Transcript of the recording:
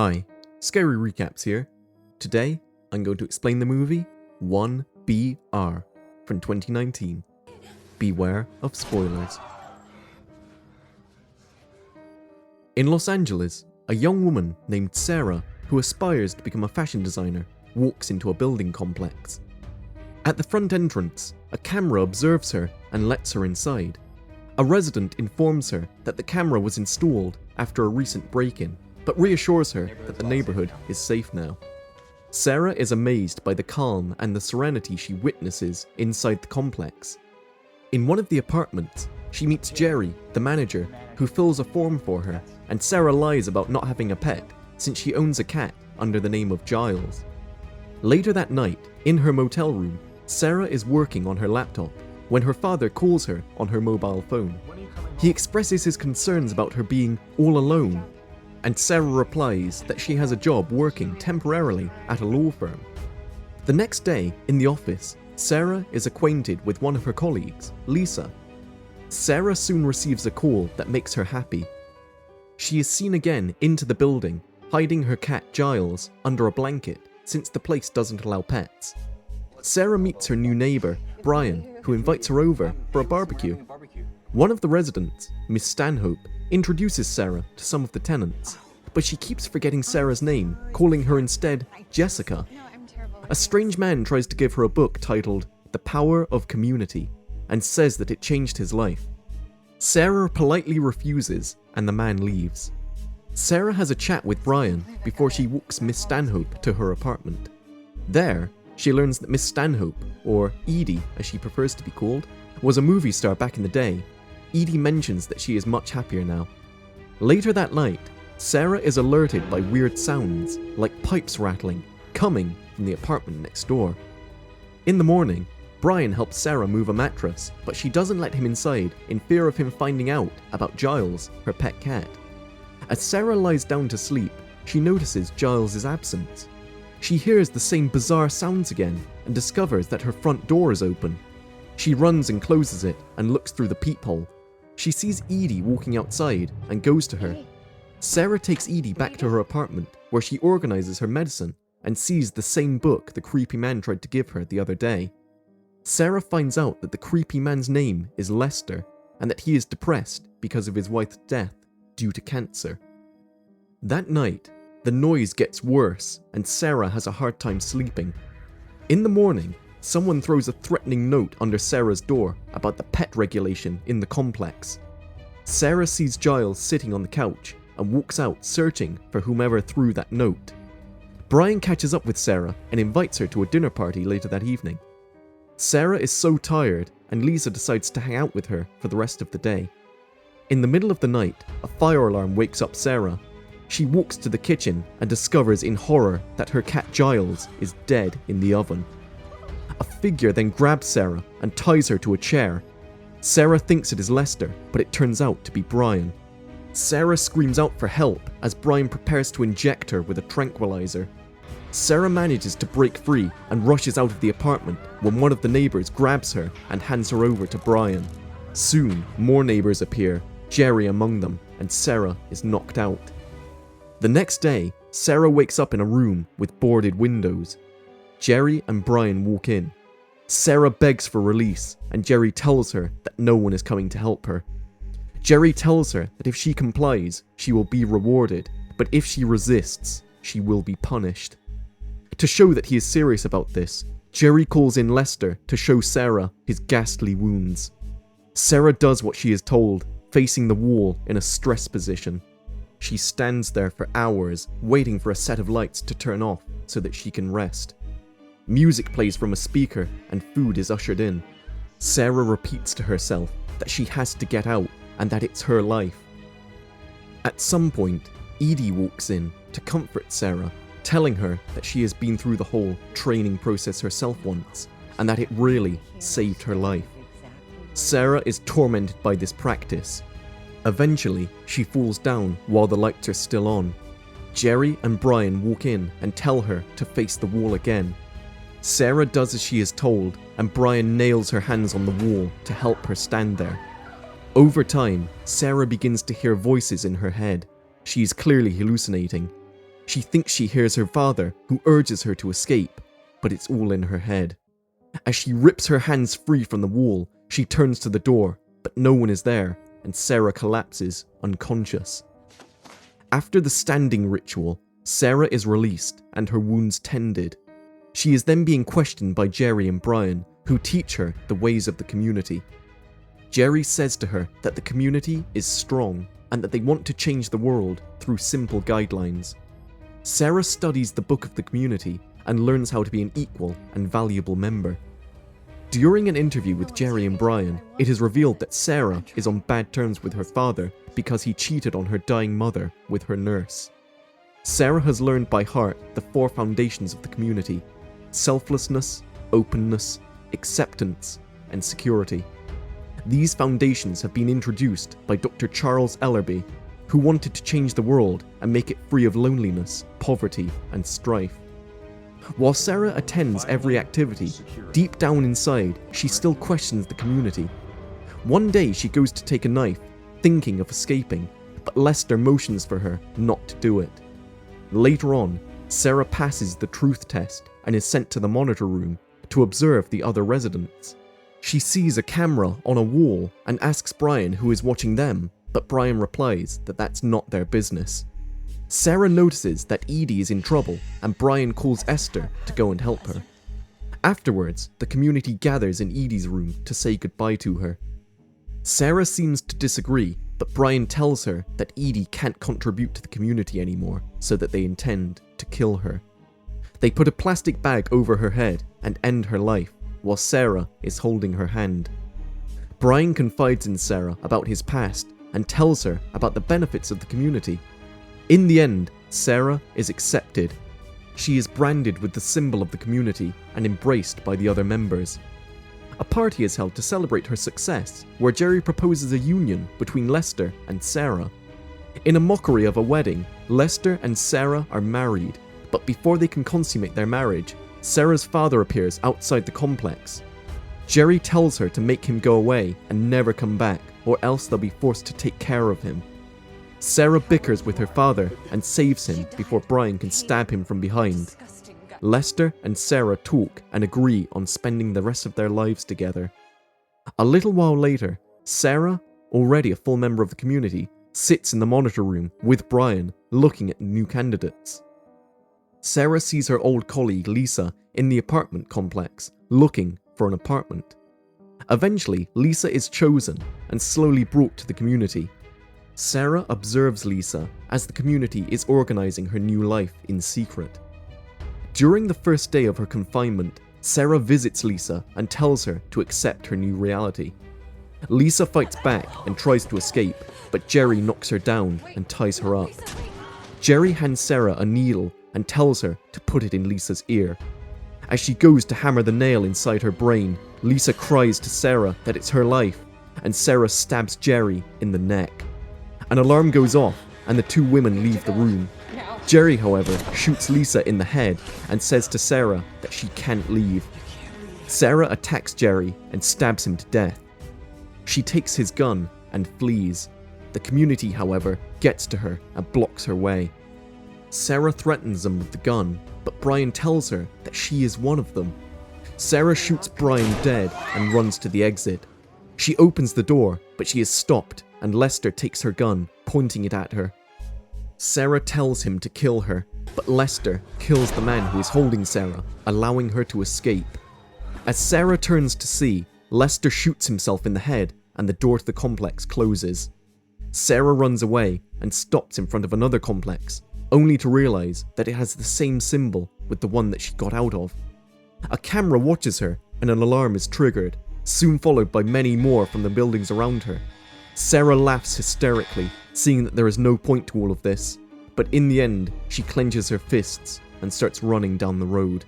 Hi, Scary Recaps here. Today, I'm going to explain the movie 1BR from 2019. Beware of spoilers. In Los Angeles, a young woman named Sarah, who aspires to become a fashion designer, walks into a building complex. At the front entrance, a camera observes her and lets her inside. A resident informs her that the camera was installed after a recent break-in, but reassures her that the neighborhood is safe now. Sarah is amazed by the calm and the serenity she witnesses inside the complex. In one of the apartments, she meets Jerry, the manager, who fills a form for her, and Sarah lies about not having a pet since she owns a cat under the name of Giles. Later that night, in her motel room, Sarah is working on her laptop when her father calls her on her mobile phone. He expresses his concerns about her being all alone, and Sarah replies that she has a job working temporarily at a law firm. The next day, in the office, Sarah is acquainted with one of her colleagues, Lisa. Sarah soon receives a call that makes her happy. She is seen again into the building, hiding her cat Giles under a blanket since the place doesn't allow pets. Sarah meets her new neighbour, Brian, who invites her over for a barbecue. One of the residents, Miss Stanhope, introduces Sarah to some of the tenants, but she keeps forgetting Sarah's name, calling her instead Jessica. A strange man tries to give her a book titled The Power of Community and says that it changed his life. Sarah politely refuses and the man leaves. Sarah has a chat with Brian before she walks Miss Stanhope to her apartment. There, she learns that Miss Stanhope, or Edie as she prefers to be called, was a movie star back in the day. Edie mentions that she is much happier now. Later that night, Sarah is alerted by weird sounds, like pipes rattling, coming from the apartment next door. In the morning, Brian helps Sarah move a mattress, but she doesn't let him inside in fear of him finding out about Giles, her pet cat. As Sarah lies down to sleep, she notices Giles' absence. She hears the same bizarre sounds again and discovers that her front door is open. She runs and closes it and looks through the peephole. She sees Edie walking outside and goes to her. Sarah takes Edie back to her apartment where she organizes her medicine and sees the same book the creepy man tried to give her the other day. Sarah finds out that the creepy man's name is Lester and that he is depressed because of his wife's death due to cancer. That night, the noise gets worse and Sarah has a hard time sleeping. In the morning, someone throws a threatening note under Sarah's door about the pet regulation in the complex. Sarah sees Giles sitting on the couch and walks out searching for whomever threw that note. Brian catches up with Sarah and invites her to a dinner party later that evening. Sarah is so tired and Lisa decides to hang out with her for the rest of the day. In the middle of the night, a fire alarm wakes up Sarah. She walks to the kitchen and discovers in horror that her cat Giles is dead in the oven. A figure then grabs Sarah and ties her to a chair. Sarah thinks it is Lester, but it turns out to be Brian. Sarah screams out for help as Brian prepares to inject her with a tranquilizer. Sarah manages to break free and rushes out of the apartment when one of the neighbors grabs her and hands her over to Brian. Soon, more neighbors appear, Jerry among them, and Sarah is knocked out. The next day, Sarah wakes up in a room with boarded windows. Jerry and Brian walk in. Sarah begs for release, and Jerry tells her that no one is coming to help her. Jerry tells her that if she complies, she will be rewarded, but if she resists, she will be punished. To show that he is serious about this, Jerry calls in Lester to show Sarah his ghastly wounds. Sarah does what she is told, facing the wall in a stress position. She stands there for hours, waiting for a set of lights to turn off so that she can rest. Music plays from a speaker and food is ushered in. Sarah repeats to herself that she has to get out and that it's her life. At some point, Edie walks in to comfort Sarah, telling her that she has been through the whole training process herself once and that it really saved her life. Sarah is tormented by this practice. Eventually, she falls down while the lights are still on. Jerry and Brian walk in and tell her to face the wall again. Sarah does as she is told, and Brian nails her hands on the wall to help her stand there. Over time, Sarah begins to hear voices in her head. She is clearly hallucinating. She thinks she hears her father, who urges her to escape, but it's all in her head. As she rips her hands free from the wall, she turns to the door, but no one is there, and Sarah collapses, unconscious. After the standing ritual, Sarah is released and her wounds tended. She is then being questioned by Jerry and Brian, who teach her the ways of the community. Jerry says to her that the community is strong and that they want to change the world through simple guidelines. Sarah studies the book of the community and learns how to be an equal and valuable member. During an interview with Jerry and Brian, it is revealed that Sarah is on bad terms with her father because he cheated on her dying mother with her nurse. Sarah has learned by heart the 4 foundations of the community: selflessness, openness, acceptance, and security. These foundations have been introduced by Dr. Charles Ellerby, who wanted to change the world and make it free of loneliness, poverty, and strife. While Sarah attends every activity, deep down inside, she still questions the community. One day she goes to take a knife, thinking of escaping, but Lester motions for her not to do it. Later on, Sarah passes the truth test and is sent to the monitor room to observe the other residents. She sees a camera on a wall and asks Brian who is watching them, but Brian replies that that's not their business. Sarah notices that Edie is in trouble and Brian calls Esther to go and help her. Afterwards, the community gathers in Edie's room to say goodbye to her. Sarah seems to disagree, but Brian tells her that Edie can't contribute to the community anymore, so that they intend to kill her. They put a plastic bag over her head and end her life, while Sarah is holding her hand. Brian confides in Sarah about his past and tells her about the benefits of the community. In the end, Sarah is accepted. She is branded with the symbol of the community and embraced by the other members. A party is held to celebrate her success, where Jerry proposes a union between Lester and Sarah. In a mockery of a wedding, Lester and Sarah are married, but before they can consummate their marriage, Sarah's father appears outside the complex. Jerry tells her to make him go away and never come back, or else they'll be forced to take care of him. Sarah bickers with her father and saves him before Brian can stab him from behind. Lester and Sarah talk and agree on spending the rest of their lives together. A little while later, Sarah, already a full member of the community, sits in the monitor room with Brian, looking at new candidates. Sarah sees her old colleague Lisa in the apartment complex, looking for an apartment. Eventually, Lisa is chosen and slowly brought to the community. Sarah observes Lisa as the community is organizing her new life in secret. During the first day of her confinement, Sarah visits Lisa and tells her to accept her new reality. Lisa fights back and tries to escape, but Jerry knocks her down and ties her up. Jerry hands Sarah a needle and tells her to put it in Lisa's ear. As she goes to hammer the nail inside her brain, Lisa cries to Sarah that it's her life, and Sarah stabs Jerry in the neck. An alarm goes off, and the 2 women leave the room. Jerry, however, shoots Lisa in the head and says to Sarah that she can't leave. Sarah attacks Jerry and stabs him to death. She takes his gun and flees. The community, however, gets to her and blocks her way. Sarah threatens them with the gun, but Brian tells her that she is one of them. Sarah shoots Brian dead and runs to the exit. She opens the door, but she is stopped, and Lester takes her gun, pointing it at her. Sarah tells him to kill her, but Lester kills the man who is holding Sarah, allowing her to escape. As Sarah turns to see, Lester shoots himself in the head, and the door to the complex closes. Sarah runs away and stops in front of another complex, only to realize that it has the same symbol with the one that she got out of. A camera watches her, and an alarm is triggered, soon followed by many more from the buildings around her. Sarah laughs hysterically, seeing that there is no point to all of this, but in the end, she clenches her fists and starts running down the road.